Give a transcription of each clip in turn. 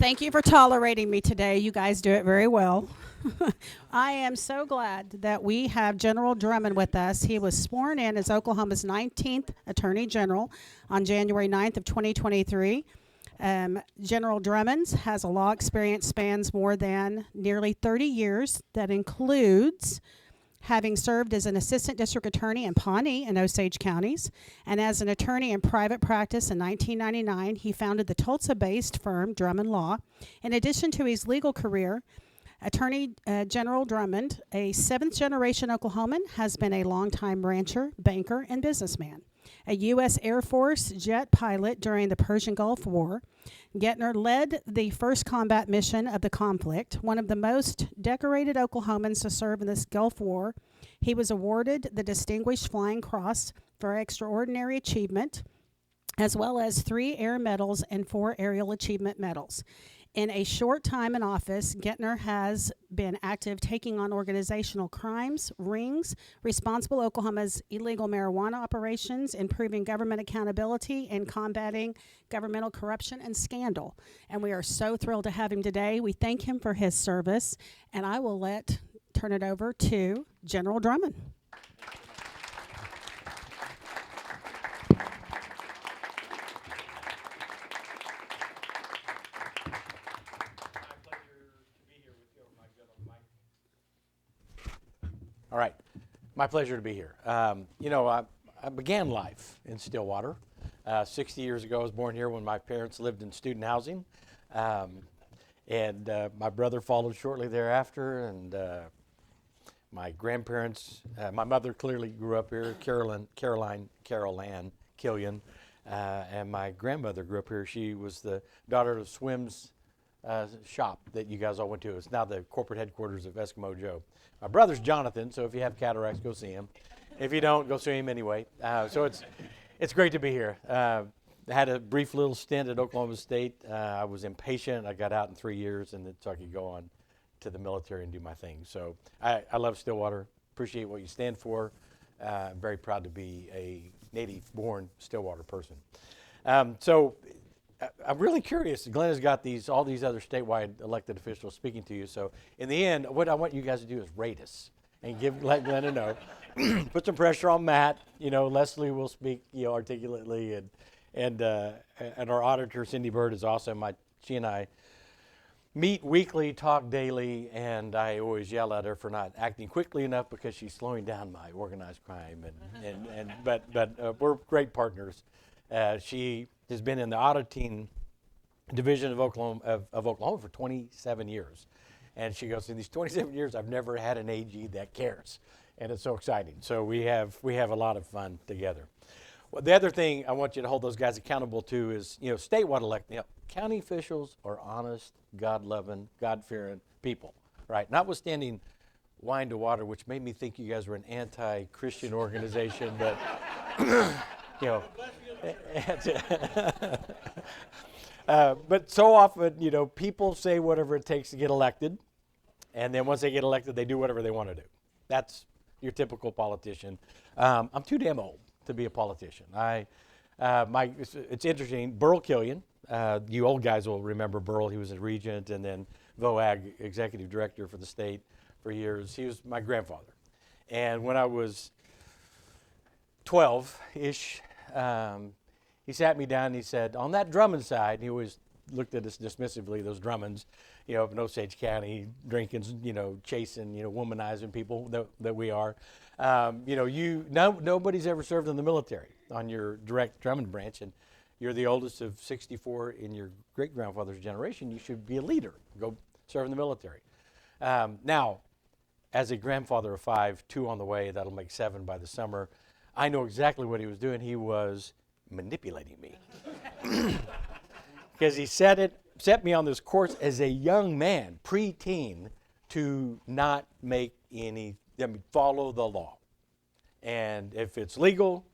Thank you for tolerating me today. You guys do it very well. I am so glad that we have General Drummond with us. He was sworn in as Oklahoma's 19th Attorney General on January 9th of 2023. General Drummond has a law experience spans more than nearly 30 years. That includes having served as an assistant district attorney in Pawnee and Osage counties, and as an attorney in private practice in 1999, he founded the Tulsa-based firm Drummond Law. In addition to his legal career, Attorney General Drummond, a seventh-generation Oklahoman, has been a longtime rancher, banker, and businessman. A U.S. Air Force jet pilot during the Persian Gulf War, Gentner led the first combat mission of the conflict, one of the most decorated Oklahomans to serve in this Gulf War. He was awarded the Distinguished Flying Cross for extraordinary achievement, as well as 3 air medals and 4 aerial achievement medals. In a short time in office, Gentner has been active taking on organizational crimes, rings, responsible Oklahoma's illegal marijuana operations, improving government accountability, and combating governmental corruption and scandal. And we are so thrilled to have him today. We thank him for his service, and I will turn it over to General Drummond. All right. My pleasure to be here. I began life in Stillwater. 60 years ago, I was born here when my parents lived in student housing. My brother followed shortly thereafter, and my grandparents, my mother clearly grew up here, Carol Ann Killian, and my grandmother grew up here. She was the daughter of Swim's shop that you guys all went to. It's now the corporate headquarters of Eskimo Joe. My brother's Jonathan, so if you have cataracts, go see him. If you don't, go see him anyway. So it's great to be here. I had a brief little stint at Oklahoma State. I was impatient. I got out in 3 years, and so I could go on to the military and do my thing. So I love Stillwater. Appreciate what you stand for. I'm very proud to be a native-born Stillwater person. I'm really curious. Glenn has got all these other statewide elected officials speaking to you. So in the end, what I want you guys to do is rate us and let Glenn know. Put some pressure on Matt. Leslie will speak articulately, and our auditor Cindy Bird is awesome. She and I meet weekly, talk daily, and I always yell at her for not acting quickly enough because she's slowing down my organized crime. But we're great partners. She has been in the auditing division of Oklahoma for 27 years. And she goes, in these 27 years, I've never had an AG that cares. And it's so exciting. So we have a lot of fun together. Well, the other thing I want you to hold those guys accountable to is, statewide elected, county officials are honest, God-loving, God-fearing people, right? Notwithstanding Wine to Water, which made me think you guys were an anti-Christian organization, but, but so often, people say whatever it takes to get elected, and then once they get elected, they do whatever they want to do. That's your typical politician. I'm too damn old to be a politician. It's interesting. Burl Killian, you old guys will remember Burl. He was a regent and then VOAG executive director for the state for years. He was my grandfather, and when I was 12-ish. He sat me down and he said, on that Drummond side, he always looked at us dismissively, those Drummonds, up in Osage County, drinking, chasing, womanizing people that we are. Nobody's ever served in the military on your direct Drummond branch, and you're the oldest of 64 in your great-grandfather's generation. You should be a leader. Go serve in the military. Now, as a grandfather of 5, 2 on the way, that'll make 7 by the summer, I know exactly what he was doing. He was manipulating me. Because he set me on this course as a young man, preteen, to not follow the law. And if it's legal,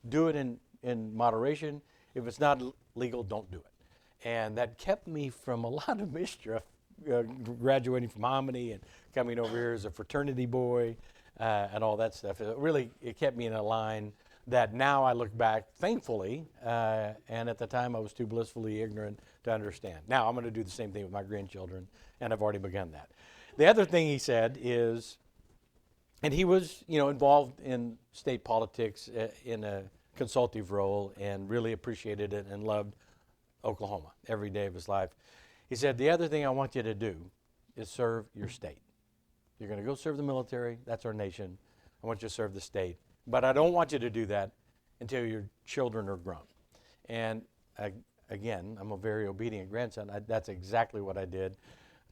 do it in moderation. If it's not legal, don't do it. And that kept me from a lot of mischief, graduating from Hominy and coming over here as a fraternity boy. And all that stuff. It kept me in a line that now I look back, thankfully, and at the time I was too blissfully ignorant to understand. Now, I'm going to do the same thing with my grandchildren, and I've already begun that. The other thing he said is, and he was, involved in state politics in a consultative role and really appreciated it and loved Oklahoma every day of his life. He said, the other thing I want you to do is serve your state. You're going to go serve the military. That's our nation. I want you to serve the state. But I don't want you to do that until your children are grown. And again, I'm a very obedient grandson. That's exactly what I did.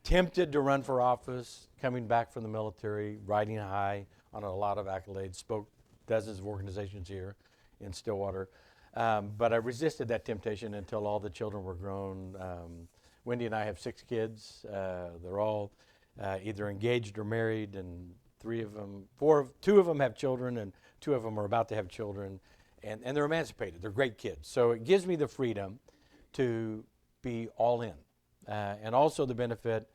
Tempted to run for office, coming back from the military, riding high on a lot of accolades, spoke dozens of organizations here in Stillwater. But I resisted that temptation until all the children were grown. Wendy and I have 6 kids. They're all either engaged or married, and 2 of them have children, and 2 of them are about to have children, and they're emancipated. They're great kids. So it gives me the freedom to be all in. And also the benefit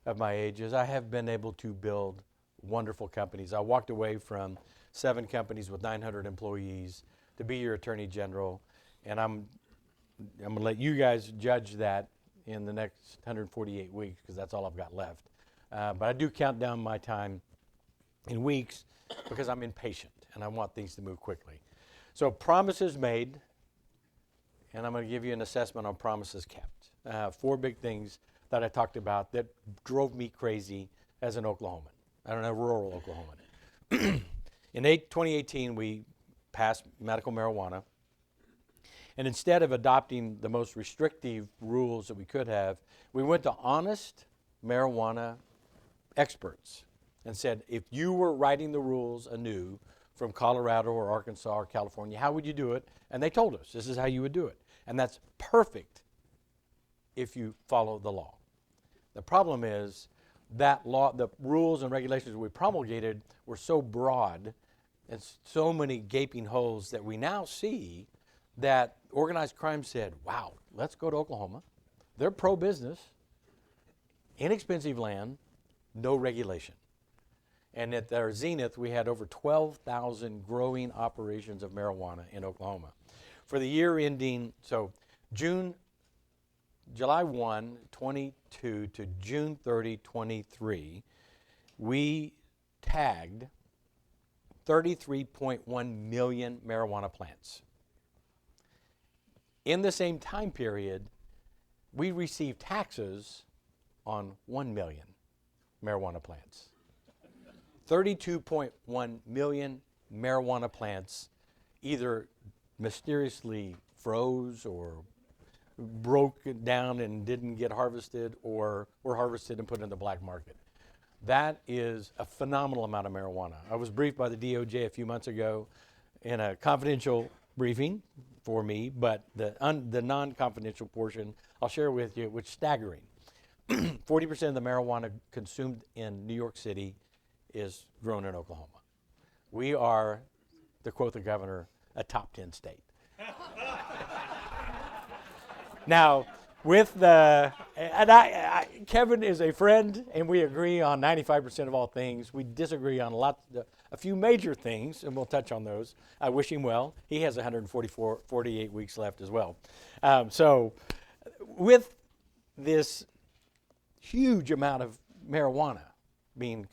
of my age is I have been able to build wonderful companies. I walked away from 7 companies with 900 employees to be your attorney general, and I'm going to let you guys judge that in the next 148 weeks, because that's all I've got left. But I do count down my time in weeks because I'm impatient and I want things to move quickly. So promises made, and I'm going to give you an assessment on promises kept. 4 big things that I talked about that drove me crazy as an Oklahoman. I don't know, rural Oklahoman. In 2018, we passed medical marijuana. And instead of adopting the most restrictive rules that we could have, we went to honest marijuana experts and said, if you were writing the rules anew from Colorado or Arkansas or California, how would you do it? And they told us, this is how you would do it. And that's perfect if you follow the law. The problem is that law, the rules and regulations we promulgated were so broad and so many gaping holes that we now see that organized crime said, wow, let's go to Oklahoma. They're pro-business, inexpensive land, no regulation. And at their zenith, we had over 12,000 growing operations of marijuana in Oklahoma. For the year ending, so July 1, 22 to June 30, 23, we tagged 33.1 million marijuana plants. In the same time period, we received taxes on 1 million marijuana plants. 32.1 million marijuana plants either mysteriously froze or broke down and didn't get harvested, or were harvested and put in the black market. That is a phenomenal amount of marijuana. I was briefed by the DOJ a few months ago in a confidential briefing for me, but the non-confidential portion I'll share with you, which is staggering. 40% of the marijuana consumed in New York City is grown in Oklahoma. We are, to quote the governor, a top 10 state. Now, with Kevin is a friend, and we agree on 95% of all things. We disagree on a few major things, and we'll touch on those. I wish him well. He has 48 weeks left as well. So with this huge amount of marijuana being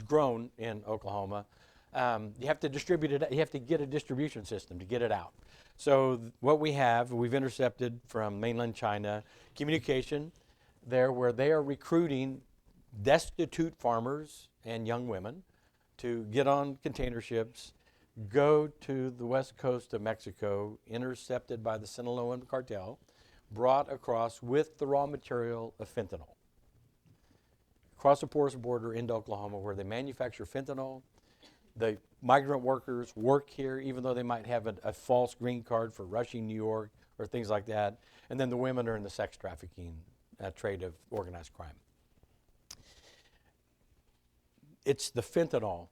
grown in Oklahoma, you have to distribute it. You have to get a distribution system to get it out. So what we've intercepted from mainland China communication there where they are recruiting destitute farmers and young women to get on container ships, go to the west coast of Mexico, intercepted by the Sinaloan cartel, brought across with the raw material of fentanyl. Across the porous border into Oklahoma, where they manufacture fentanyl. The migrant workers work here, even though they might have a false green card for rushing New York or things like that. And then the women are in the sex trafficking trade of organized crime. It's the fentanyl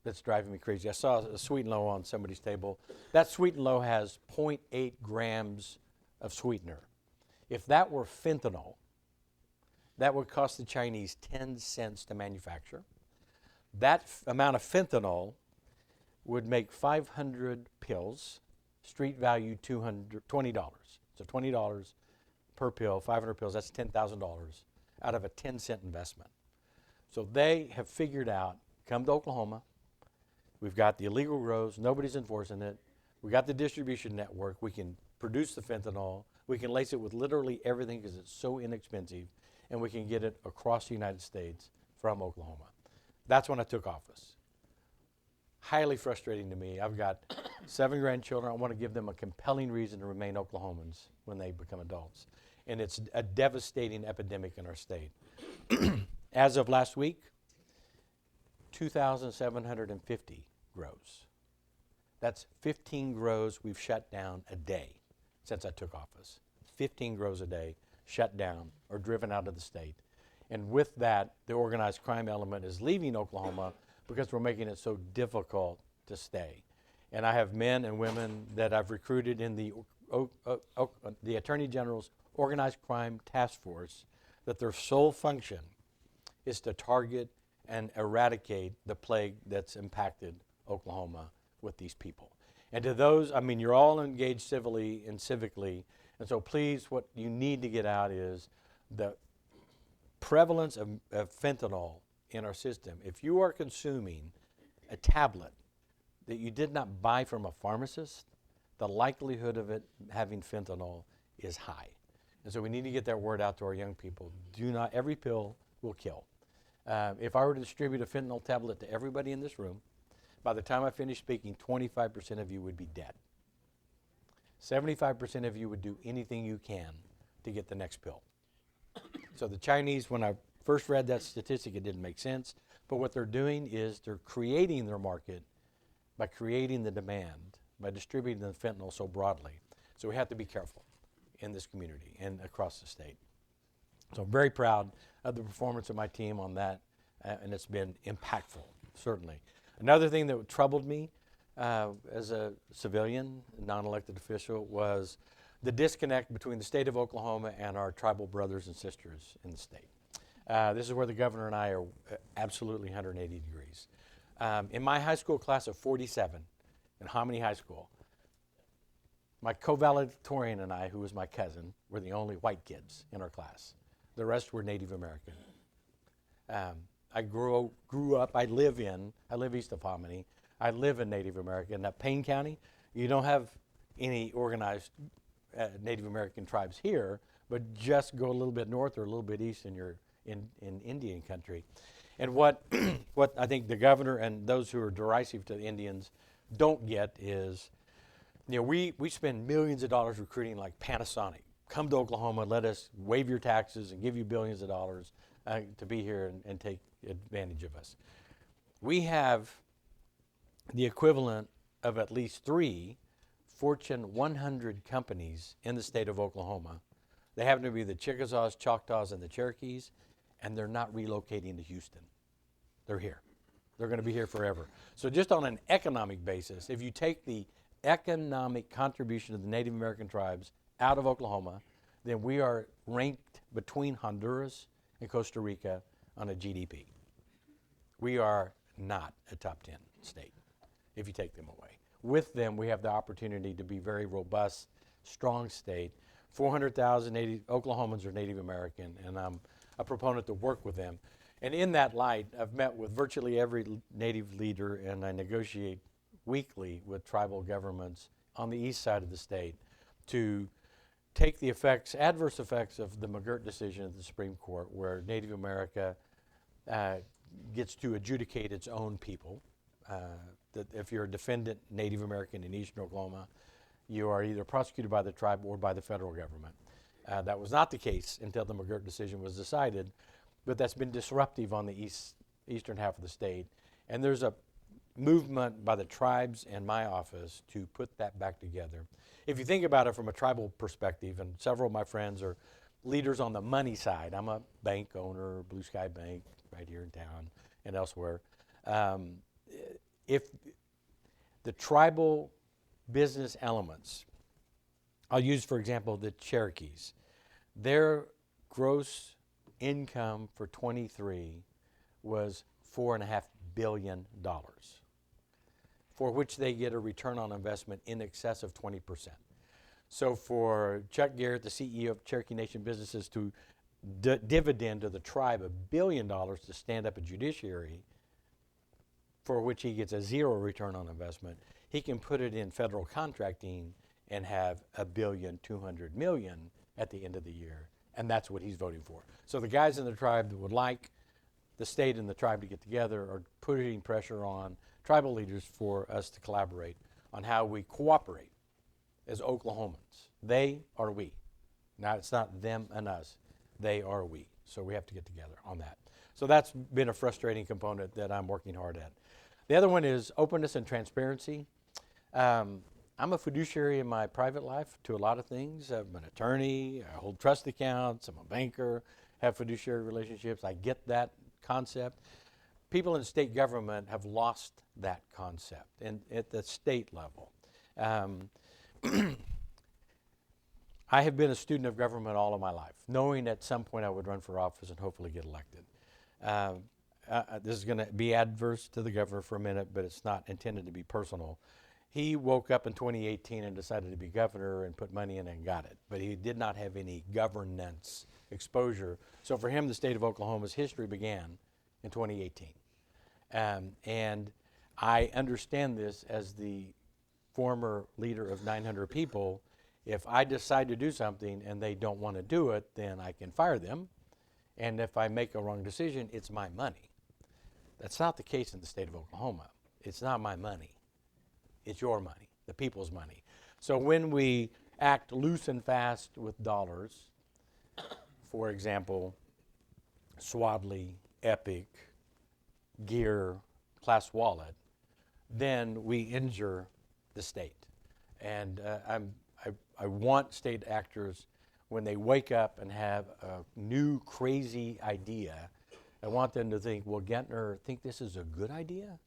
that's driving me crazy. I saw a sweet and low on somebody's table. That sweet and low has 0.8 grams of sweetener. If that were fentanyl, that would cost the Chinese 10 cents to manufacture. That amount of fentanyl would make 500 pills, street value $20. So $20 per pill, 500 pills, that's $10,000 out of a 10-cent investment. So they have figured out, come to Oklahoma, we've got the illegal grows, nobody's enforcing it, we got the distribution network, we can produce the fentanyl, we can lace it with literally everything because it's so inexpensive, and we can get it across the United States from Oklahoma. That's when I took office. Highly frustrating to me. I've got 7 grandchildren. I want to give them a compelling reason to remain Oklahomans when they become adults. And it's a devastating epidemic in our state. As of last week, 2,750 grows. That's 15 grows we've shut down a day since I took office. 15 grows a day shut down or driven out of the state. And with that, the organized crime element is leaving Oklahoma because we're making it so difficult to stay. And I have men and women that I've recruited in the Attorney General's Organized Crime Task Force that their sole function is to target and eradicate the plague that's impacted Oklahoma with these people. And to those, I mean, you're all engaged civilly and civically, and so please, what you need to get out is the prevalence of fentanyl in our system. If you are consuming a tablet that you did not buy from a pharmacist, the likelihood of it having fentanyl is high. And so we need to get that word out to our young people. Do not, every pill will kill. If I were to distribute a fentanyl tablet to everybody in this room, by the time I finish speaking, 25% of you would be dead. 75% of you would do anything you can to get the next pill. So the Chinese, when I first read that statistic, it didn't make sense. But what they're doing is they're creating their market by creating the demand, by distributing the fentanyl so broadly. So we have to be careful in this community and across the state. So I'm very proud of the performance of my team on that, and it's been impactful, certainly. Another thing that troubled me as a civilian, non-elected official, was the disconnect between the state of Oklahoma and our tribal brothers and sisters in the state. This is where the governor and I are absolutely 180 degrees. In my high school class of 47 in Hominy High School, my co-valedictorian and I, who was my cousin, were the only white kids in our class. The rest were Native American. I grew up, I live east of Hominy. I live in Native American. Now, Payne County, you don't have any organized Native American tribes here, but just go a little bit north or a little bit east and you're in Indian country. And what I think the governor and those who are derisive to the Indians don't get is, you know, we spend millions of dollars recruiting like Panasonic. Come to Oklahoma, let us waive your taxes and give you billions of dollars to be here and take advantage of us. We have the equivalent of at least 3 Fortune 100 companies in the state of Oklahoma. They happen to be the Chickasaws, Choctaws, and the Cherokees, and they're not relocating to Houston. They're here. They're going to be here forever. So just on an economic basis, if you take the economic contribution of the Native American tribes out of Oklahoma, then we are ranked between Honduras and Costa Rica on a GDP. We are not a top 10 state if you take them away. With them, we have the opportunity to be very robust, strong state. 400,000 Oklahomans are Native American, and I'm a proponent to work with them. And in that light, I've met with virtually every Native leader, and I negotiate weekly with tribal governments on the east side of the state to take the adverse effects of the McGirt decision of the Supreme Court, where Native America gets to adjudicate its own people. That if you're a defendant Native American in eastern Oklahoma, you are either prosecuted by the tribe or by the federal government. That was not the case until the McGirt decision was decided, but that's been disruptive on the eastern half of the state. And there's a movement by the tribes and my office to put that back together. If you think about it from a tribal perspective, and several of my friends are leaders on the money side. I'm a bank owner, Blue Sky Bank, right here in town and elsewhere. If the tribal business elements, I'll use, for example, the Cherokees. Their gross income for 23 was $4.5 billion, for which they get a return on investment in excess of 20%. So for Chuck Garrett, the CEO of Cherokee Nation Businesses, to dividend to the tribe $1 billion to stand up a judiciary for which he gets a zero return on investment, he can put it in federal contracting and have $1,200,000,000 at the end of the year. And that's what he's voting for. So the guys in the tribe that would like the state and the tribe to get together are putting pressure on tribal leaders for us to collaborate on how we cooperate as Oklahomans. They are we. Now, it's not them and us. They are we. So we have to get together on that. So that's been a frustrating component that I'm working hard at. The other one is openness and transparency. I'm a fiduciary in my private life to a lot of things. I'm an attorney. I hold trust accounts. I'm a banker, have fiduciary relationships. I get that concept. People in state government have lost that concept at the state level. I have been a student of government all of my life, knowing at some point I would run for office and hopefully get elected. This is going to be adverse to the governor for a minute, but it's not intended to be personal. He woke up in 2018 and decided to be governor and put money in and got it, but he did not have any governance exposure. So for him, the state of Oklahoma's history began in 2018. And I understand this as the former leader of 900 people. If I decide to do something and they don't want to do it, then I can fire them. And if I make a wrong decision, it's my money. That's not the case in the state of Oklahoma. It's not my money. It's your money, the people's money. So when we act loose and fast with dollars, for example, Swadley, Epic, Gear, Class Wallet, then we injure the state. And I want state actors, when they wake up and have a new crazy idea, I want them to think, will Gentner think this is a good idea?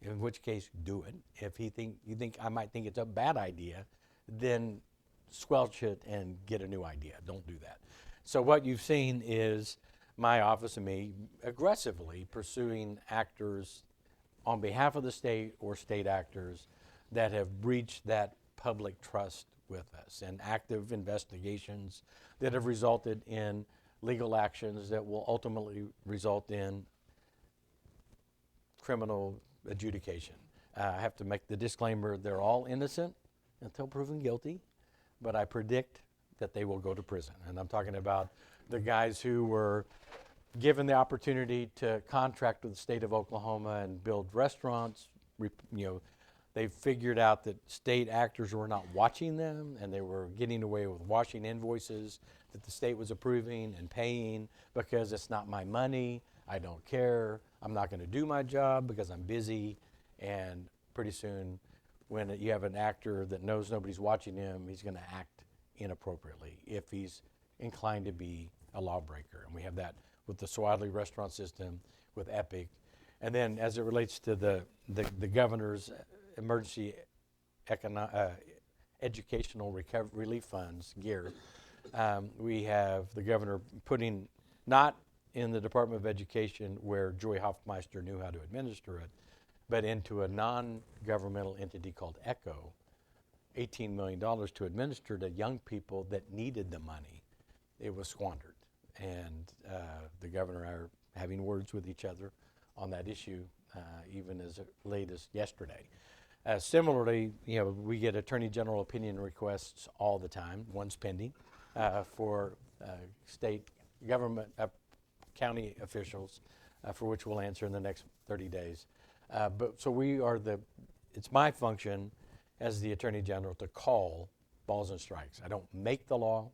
In which case, do it. If you think I might think it's a bad idea, then squelch it and get a new idea. Don't do that. So what you've seen is my office and me aggressively pursuing actors on behalf of the state or state actors that have breached that public trust with us, and active investigations that have resulted in legal actions that will ultimately result in criminal adjudication. I have to make the disclaimer, they're all innocent until proven guilty, but I predict that they will go to prison. And I'm talking about the guys who were given the opportunity to contract with the state of Oklahoma and build restaurants. They figured out that state actors were not watching them, and they were getting away with washing invoices that the state was approving and paying because it's not my money. I don't care. I'm not going to do my job because I'm busy. And pretty soon, when you have an actor that knows nobody's watching him, he's going to act inappropriately if he's inclined to be a lawbreaker. And we have that with the Swadley restaurant system, with Epic. And then as it relates to the governor's emergency educational relief funds, GEAR, we have the governor putting, not in the Department of Education where Joy Hoffmeister knew how to administer it, but into a non-governmental entity called ECHO, $18 million to administer to young people that needed the money. It was squandered. And the governor and I are having words with each other on that issue, even as late as yesterday. Similarly, we get Attorney General opinion requests all the time. One's pending for state government, county officials, for which we'll answer in the next 30 days. So it's my function as the Attorney General to call balls and strikes. I don't make the law,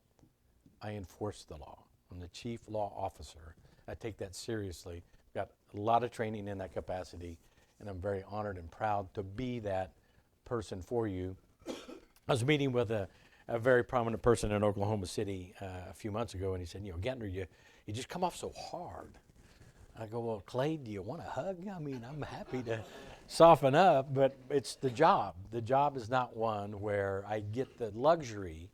I enforce the law. I'm the chief law officer. I take that seriously. Got a lot of training in that capacity, and I'm very honored and proud to be that person for you. I was meeting with a very prominent person in Oklahoma City a few months ago, and he said, Gentner, you just come off so hard. I go, well, Clay, do you want a hug? I mean, I'm happy to soften up, but it's the job. The job is not one where I get the luxury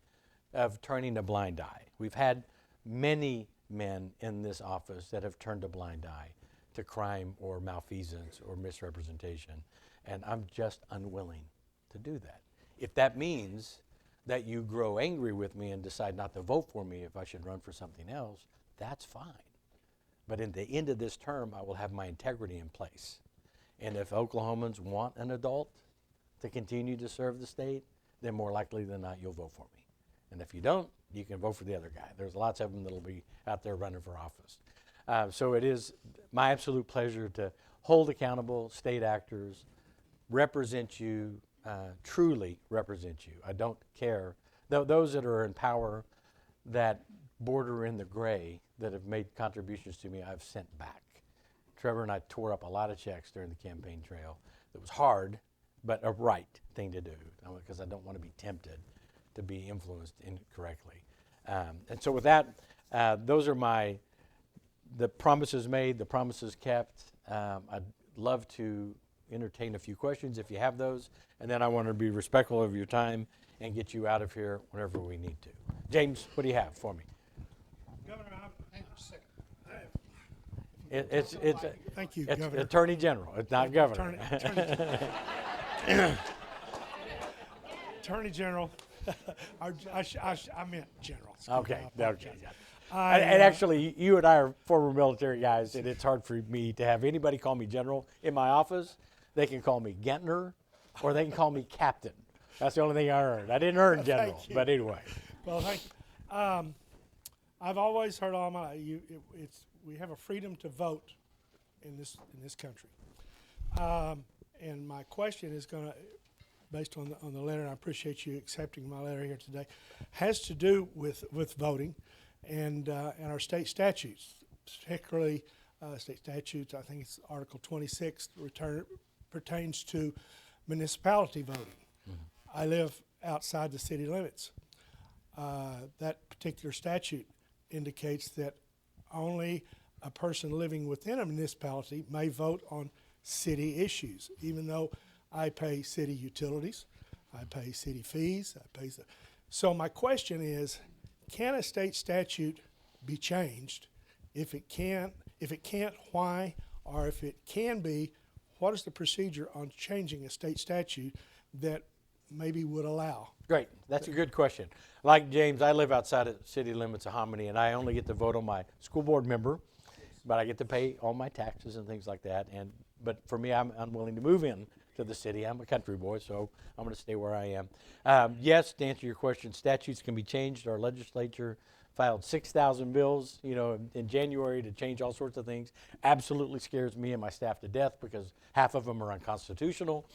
of turning a blind eye. We've had many men in this office that have turned a blind eye to crime or malfeasance or misrepresentation, and I'm just unwilling to do that. If that means that you grow angry with me and decide not to vote for me if I should run for something else, that's fine. But in the end of this term, I will have my integrity in place. And if Oklahomans want an adult to continue to serve the state, then more likely than not, you'll vote for me. And if you don't, you can vote for the other guy. There's lots of them that'll be out there running for office. So it is my absolute pleasure to hold accountable state actors, represent you, truly represent you. I don't care. Those that are in power that border in the gray that have made contributions to me, I've sent back. Trevor and I tore up a lot of checks during the campaign trail. It was hard, but a right thing to do, because I don't want to be tempted to be influenced incorrectly. And so with that, those are the promises made, the promises kept. I'd love to entertain a few questions if you have those, and then I want to be respectful of your time and get you out of here whenever we need to. James, what do you have for me? Governor, hang on a second. It's Thank you, it's Governor. Attorney General. It's not Governor. Attorney General. I meant General. Excuse me, Okay. I Okay. apologize. And actually, you and I are former military guys, and it's hard for me to have anybody call me General in my office. They can call me Gentner, or they can call me Captain. That's the only thing I earned. I didn't earn General, Thank you. but anyway. Well, thank you. I've always heard all my life, we have a freedom to vote in this country. And my question is going to, based on the letter, and I appreciate you accepting my letter here today, has to do with voting and our state statutes, particularly state statutes. I think it's Article 26 pertains to municipality voting. Mm-hmm. I live outside the city limits. That particular statute indicates that only a person living within a municipality may vote on city issues, even though I pay city utilities, I pay city fees, so my question is, can a state statute be changed? If it can't, why? Or if it can be, what is the procedure on changing a state statute that maybe would allow? Great. That's a good question. Like James, I live outside of city limits of Hominy, and I only get to vote on my school board member, but I get to pay all my taxes and things like that. But for me, I'm unwilling to move in to the city. I'm a country boy, so I'm going to stay where I am. Yes, to answer your question, statutes can be changed. Our legislature filed 6,000 bills, in January to change all sorts of things. Absolutely scares me and my staff to death because half of them are unconstitutional.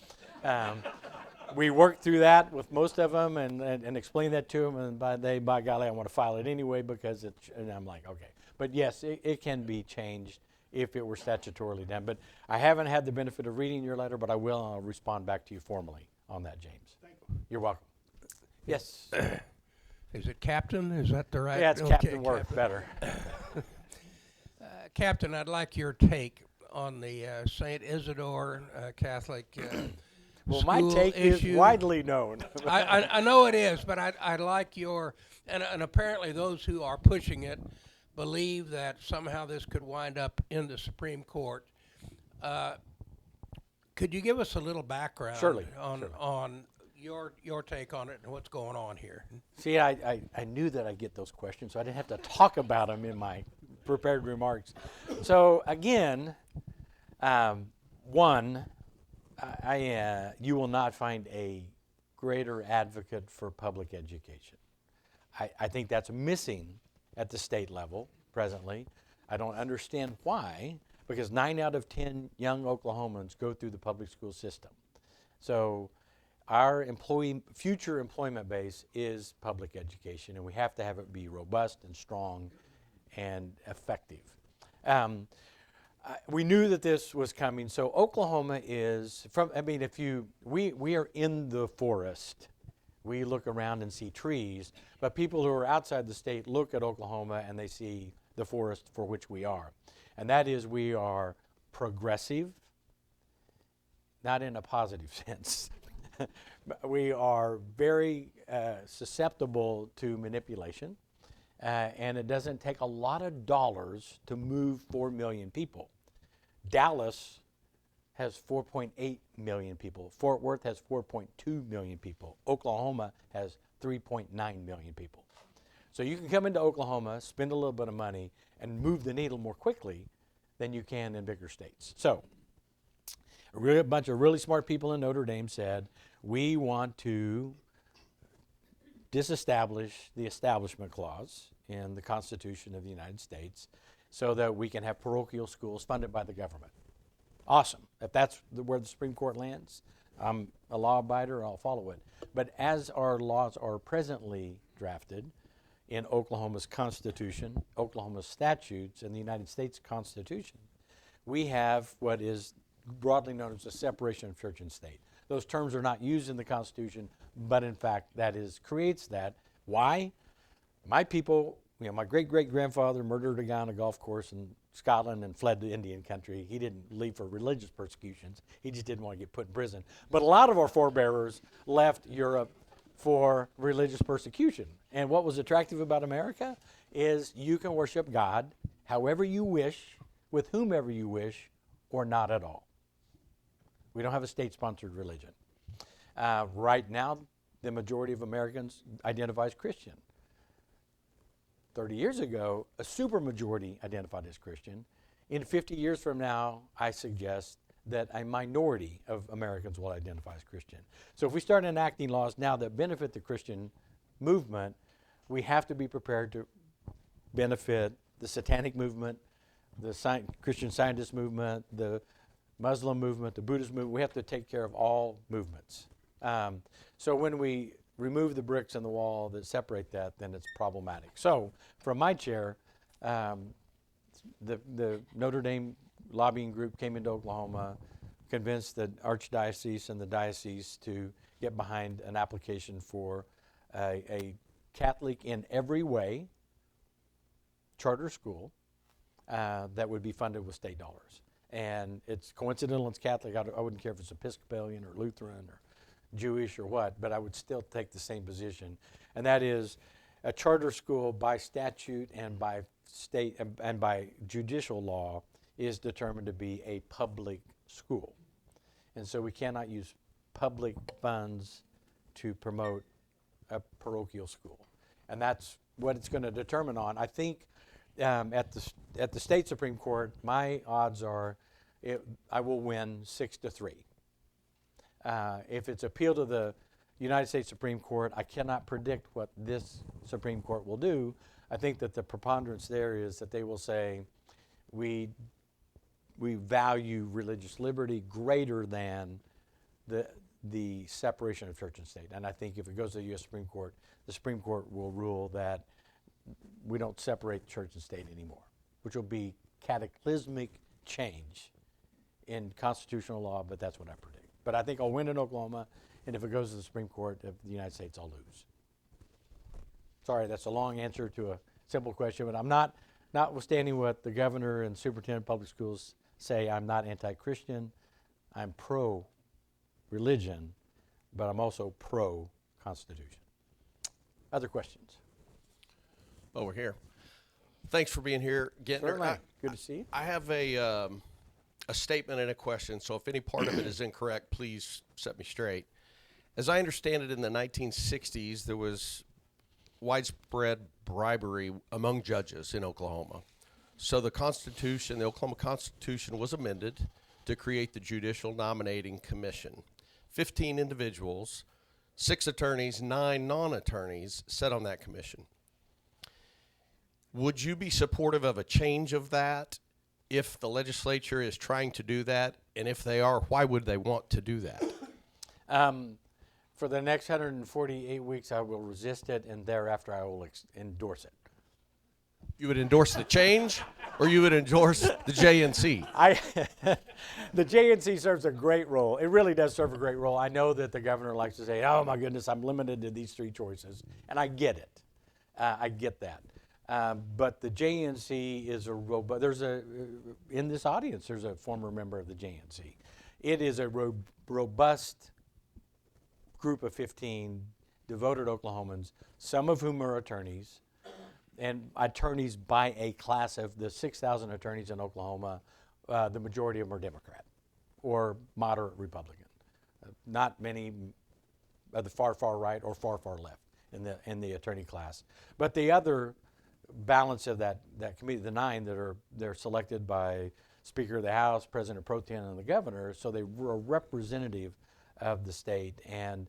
We worked through that with most of them and explained that to them, and by golly, I want to file it anyway because and I'm like, okay. But yes, it can be changed if it were statutorily done. But I haven't had the benefit of reading your letter, but I will, and I'll respond back to you formally on that, James. Thank you. You're welcome. Yes. Is it Captain? Is that the right? Yeah, it's okay, Captain Work, better. Captain, I'd like your take on the St. Isidore Catholic Well, my school take issue. is widely known. I know it is, but I'd like your, and apparently those who are pushing it believe that somehow this could wind up in the Supreme Court. Could you give us a little background Surely. on your take on it and what's going on here? See, I knew that I'd get those questions, so I didn't have to talk about them in my prepared remarks. So again, one, you will not find a greater advocate for public education. I think that's missing at the state level presently. I don't understand why, because 9 out of 10 young Oklahomans go through the public school system. So our future employment base is public education, and we have to have it be robust and strong and effective. We knew that this was coming. So Oklahoma is we are in the forest. We look around and see trees, but people who are outside the state look at Oklahoma and they see the forest for which we are. And that is, we are progressive, not in a positive sense. We are very susceptible to manipulation, and it doesn't take a lot of dollars to move 4 million people. Dallas has 4.8 million people. Fort Worth has 4.2 million people. Oklahoma has 3.9 million people. So you can come into Oklahoma, spend a little bit of money, and move the needle more quickly than you can in bigger states. So a bunch of really smart people in Notre Dame said, we want to disestablish the Establishment Clause in the Constitution of the United States so that we can have parochial schools funded by the government. Awesome. If that's where the Supreme Court lands, I'm a law abider, I'll follow it. But as our laws are presently drafted in Oklahoma's Constitution, Oklahoma's statutes, and the United States Constitution, we have what is broadly known as the separation of church and state. Those terms are not used in the Constitution, but in fact creates that. Why? My people, my great-great-grandfather murdered a guy on a golf course in Scotland and fled to Indian country. He didn't leave for religious persecutions. He just didn't want to get put in prison. But a lot of our forebearers left Europe for religious persecution. And what was attractive about America is you can worship God however you wish, with whomever you wish, or not at all. We don't have a state-sponsored religion. Right now, the majority of Americans identify as Christian. 30 years ago, a supermajority identified as Christian. In 50 years from now, I suggest that a minority of Americans will identify as Christian. So if we start enacting laws now that benefit the Christian movement, we have to be prepared to benefit the Satanic movement, the Christian Scientist movement, the Muslim movement, the Buddhist movement. We have to take care of all movements. So when we remove the bricks in the wall that separate that, then it's problematic. So from my chair, the Notre Dame lobbying group came into Oklahoma, convinced the archdiocese and the diocese to get behind an application for a Catholic in every way charter school that would be funded with state dollars. And it's coincidental it's Catholic. I wouldn't care if it's Episcopalian or Lutheran or Jewish or what, but I would still take the same position. And that is a charter school by statute and by state and by judicial law is determined to be a public school. And so we cannot use public funds to promote a parochial school. And that's what it's going to determine on. I think at the state Supreme Court, my odds are I will win 6-3. If it's appealed to the United States Supreme Court, I cannot predict what this Supreme Court will do. I think that the preponderance there is that they will say, we value religious liberty greater than the separation of church and state. And I think if it goes to the U.S. Supreme Court, the Supreme Court will rule that we don't separate church and state anymore, which will be cataclysmic change in constitutional law, but that's what I predict. But I think I'll win in Oklahoma, and if it goes to the Supreme Court of the United States, I'll lose. Sorry, that's a long answer to a simple question, but I'm notwithstanding what the governor and superintendent of public schools say, I'm not anti-Christian. I'm pro-religion, but I'm also pro-Constitution. Other questions? Over here. Thanks for being here, Gentner. Certainly. Good to see you. I have a statement and a question, so if any part of it is incorrect, please set me straight. As I understand it, in the 1960s, there was widespread bribery among judges in Oklahoma. So the Oklahoma Constitution was amended to create the Judicial Nominating Commission. 15 individuals, 6 attorneys, 9 non-attorneys sat on that commission. Would you be supportive of a change of that if the legislature is trying to do that? And if they are, why would they want to do that? For the next 148 weeks, I will resist it, and thereafter I will endorse it. You would endorse the change, or you would endorse the JNC? The JNC serves a great role. It really does serve a great role. I know that the governor likes to say, oh, my goodness, I'm limited to these 3 choices, and I get it. I get that. But the JNC is in this audience, there's a former member of the JNC. It is a robust group of 15 devoted Oklahomans, some of whom are attorneys, and attorneys by a class of the 6,000 attorneys in Oklahoma, the majority of them are Democrat or moderate Republican. Not many of the far right or far left. in the attorney class. But the other balance of that committee, the 9 they're selected by Speaker of the House, President Pro Tem, and the governor, so they were a representative of the state. And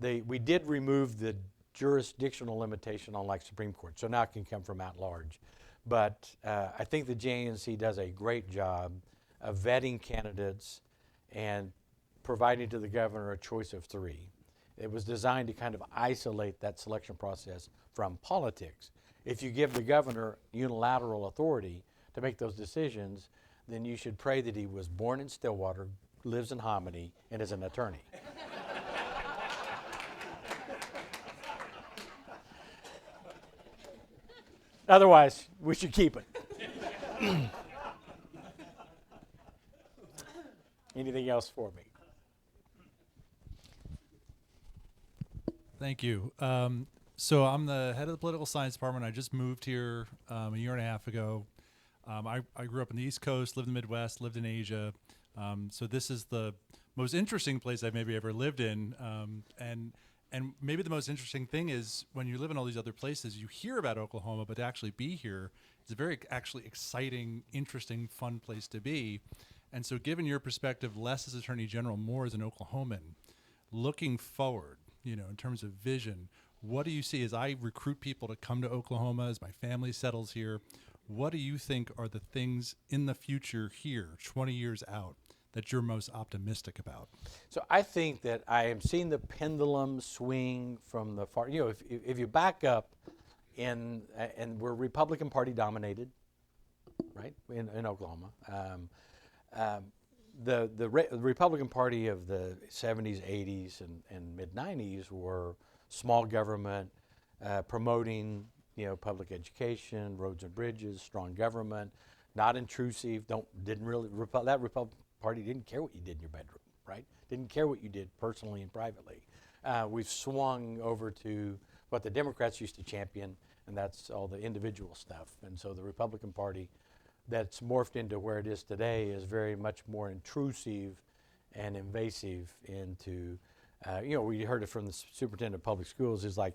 we did remove the jurisdictional limitation on like Supreme Court, so now it can come from at large. But I think the JNC does a great job of vetting candidates and providing to the governor a choice of 3. It was designed to kind of isolate that selection process from politics. If you give the governor unilateral authority to make those decisions, then you should pray that he was born in Stillwater, lives in Hominy, and is an attorney. Otherwise, we should keep it. Anything else for me? Thank you. So I'm the head of the political science department. I just moved here a year and a half ago. I grew up in the East Coast, lived in the Midwest, lived in Asia. So this is the most interesting place I've maybe ever lived in. And maybe the most interesting thing is when you live in all these other places, you hear about Oklahoma, but to actually be here, it's a very actually exciting, interesting, fun place to be. And so given your perspective, less as Attorney General, more as an Oklahoman, looking forward, in terms of vision, what do you see as I recruit people to come to Oklahoma, as my family settles here? What do you think are the things in the future here, 20 years out, that you're most optimistic about? So I think that I am seeing the pendulum swing from the far, if you back up and we're Republican Party dominated, right, in Oklahoma. The Republican Party of the 70s, 80s, and mid-90s were small government, promoting public education, roads and bridges, strong government, not intrusive. That Republican Party didn't care what you did in your bedroom, right? Didn't care what you did personally and privately. We've swung over to what the Democrats used to champion, and that's all the individual stuff. And so the Republican Party that's morphed into where it is today is very much more intrusive and invasive into, we heard it from the superintendent of public schools, is like,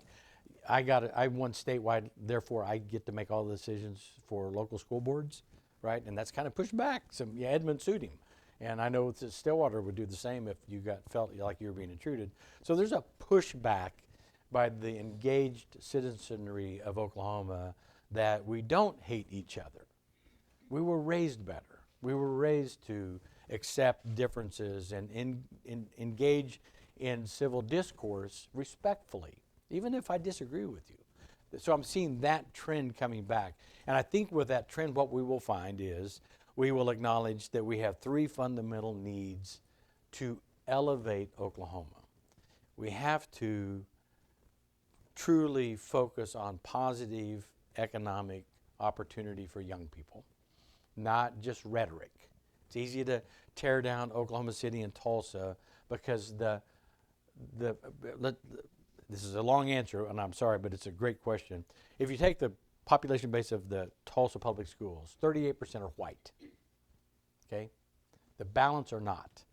I won statewide, therefore I get to make all the decisions for local school boards, right? And that's kind of pushed back. Edmund sued him. And I know that Stillwater would do the same if you felt like you were being intruded. So there's a pushback by the engaged citizenry of Oklahoma that we don't hate each other. We were raised better. We were raised to accept differences and engage in civil discourse respectfully, even if I disagree with you. So I'm seeing that trend coming back. And I think with that trend, what we will find is we will acknowledge that we have 3 fundamental needs to elevate Oklahoma. We have to truly focus on positive economic opportunity for young people, not just rhetoric. It's easy to tear down Oklahoma City and Tulsa because this is a long answer, and I'm sorry, but it's a great question. If you take the population base of the Tulsa public schools, 38% are white, okay? The balance are not.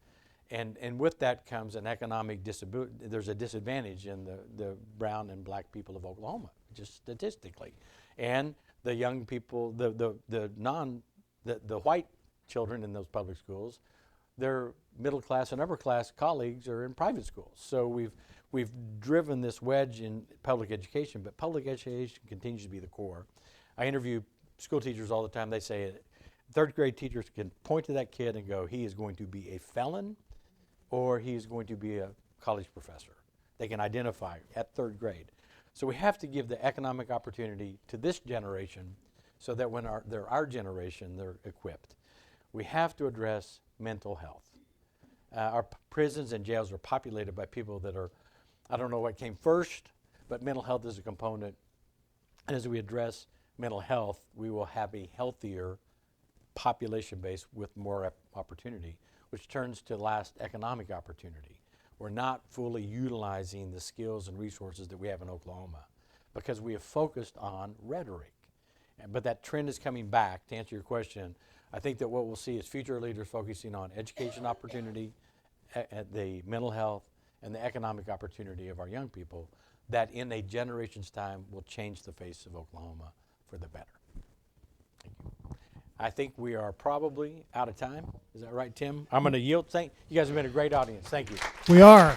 And with that comes an economic disability. There's a disadvantage in the brown and black people of Oklahoma, just statistically. And the young people, the white children in those public schools, their middle class and upper class colleagues are in private schools. So we've driven this wedge in public education, but public education continues to be the core. I interview school teachers all the time. They say 3rd grade teachers can point to that kid and go, he is going to be a felon or he is going to be a college professor. They can identify at 3rd grade. So we have to give the economic opportunity to this generation so that when they're our generation, they're equipped. We have to address mental health. Our prisons and jails are populated by people that are, I don't know what came first, but mental health is a component. And as we address mental health, we will have a healthier population base with more opportunity, which turns to last economic opportunity. We're not fully utilizing the skills and resources that we have in Oklahoma because we have focused on rhetoric. But that trend is coming back. To answer your question, I think that what we'll see is future leaders focusing on education opportunity, the mental health, and the economic opportunity of our young people. that in a generation's time will change the face of Oklahoma for the better. Thank you. I think we are probably out of time. Is that right, Tim? I'm going to yield. You guys have been a great audience. Thank you. We are.